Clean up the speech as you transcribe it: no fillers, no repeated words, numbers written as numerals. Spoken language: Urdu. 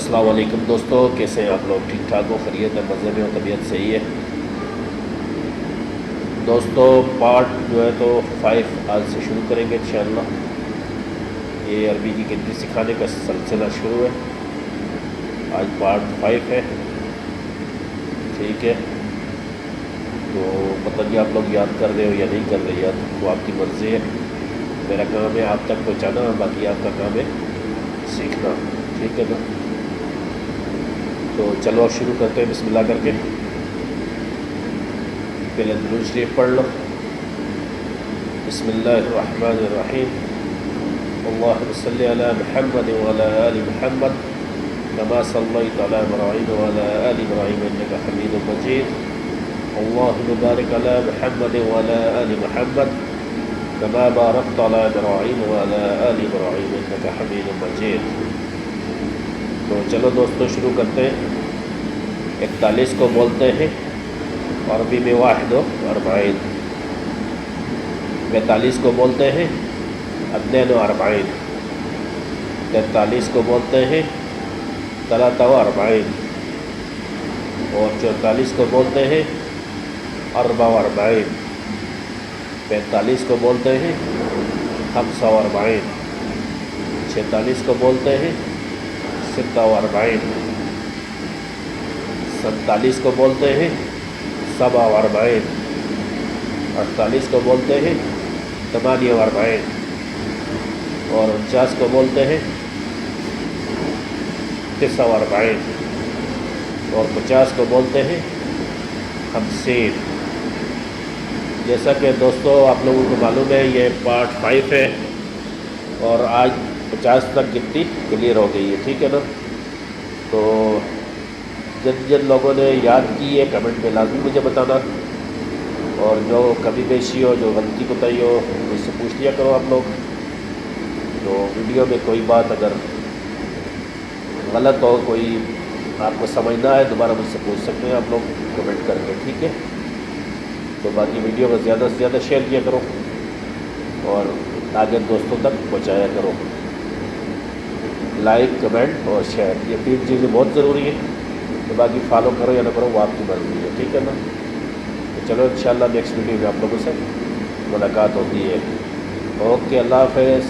السلام علیکم دوستو، کیسے ہیں آپ لوگ؟ ٹھیک ٹھاک ہو؟ خیریت ہے؟ مزے میں ہو؟ طبیعت صحیح ہے؟ دوستو پارٹ جو ہے تو 5 آج سے شروع کریں گے انشاءاللہ۔ یہ عربی کی گنتی سکھانے کا سلسلہ شروع ہے، آج پارٹ 5 ہے، ٹھیک ہے؟ تو پتہ نہیں آپ لوگ یاد کر رہے ہو یا نہیں کر رہے، یاد وہ آپ کی مرضی ہے۔ میرا کام ہے آپ تک پہنچانا، باقی آپ کا کام ہے سیکھنا، ٹھیک ہے نا؟ تو چلو اب شروع کرتے ہیں بسم اللہ کر کے۔ پہلے درود شریف پڑھ لو۔ بسم اللہ الرحمن الرحیم، اللہم صلی علی محمد وعلی آل محمد کما صلیت علی ابراہیم وعلی آل ابراہیم انک حمید مجید، اللہم بارک علی محمد وعلی آل محمد کما بارکت علی ابراہیم وعلی آل ابراہیم انک حمید مجید۔ تو چلو دوستو شروع کرتے ہیں۔ 41 کو بولتے ہیں عربی میں 41، 42 کو بولتے ہیں 42، 43 کو بولتے ہیں 43، اور 44 کو بولتے ہیں 44، 45 کو بولتے ہیں 45، 46 کو بولتے ہیں 46، 47 کو بولتے ہیں 47، 48 کو بولتے ہیں 48، اور 49 کو بولتے ہیں 49، اور 50 کو بولتے ہیں 50۔ جیسا کہ دوستو آپ لوگوں کو معلوم ہے یہ پارٹ 5 ہے، اور آج 50 تک گنتی کلیئر ہو گئی ہے، ٹھیک ہے نا؟ تو جن لوگوں نے یاد کی ہے کمنٹ میں لازمی مجھے بتانا، اور جو کمی بیشی ہو، جو غلطی کوتاہی ہو مجھ سے پوچھ لیا کرو آپ لوگ۔ تو ویڈیو میں کوئی بات اگر غلط ہو، کوئی آپ کو سمجھنا ہے، دوبارہ مجھ سے پوچھ سکتے ہیں آپ لوگ کمنٹ کر کے، ٹھیک ہے؟ تو باقی ویڈیو کو زیادہ سے زیادہ شیئر کیا کرو اور آگے دوستوں تک پہنچایا کرو۔ لائک، کمنٹ اور شیئر، یہ 3 چیزیں بہت ضروری ہیں۔ تو باقی فالو کرو یا نہ کرو وہ آپ کی مرضی ہے، ٹھیک ہے نا؟ تو چلو انشاءاللہ نیکسٹ ویڈیو میں آپ لوگوں سے ملاقات ہوتی ہے۔ اوکے، اللہ حافظ۔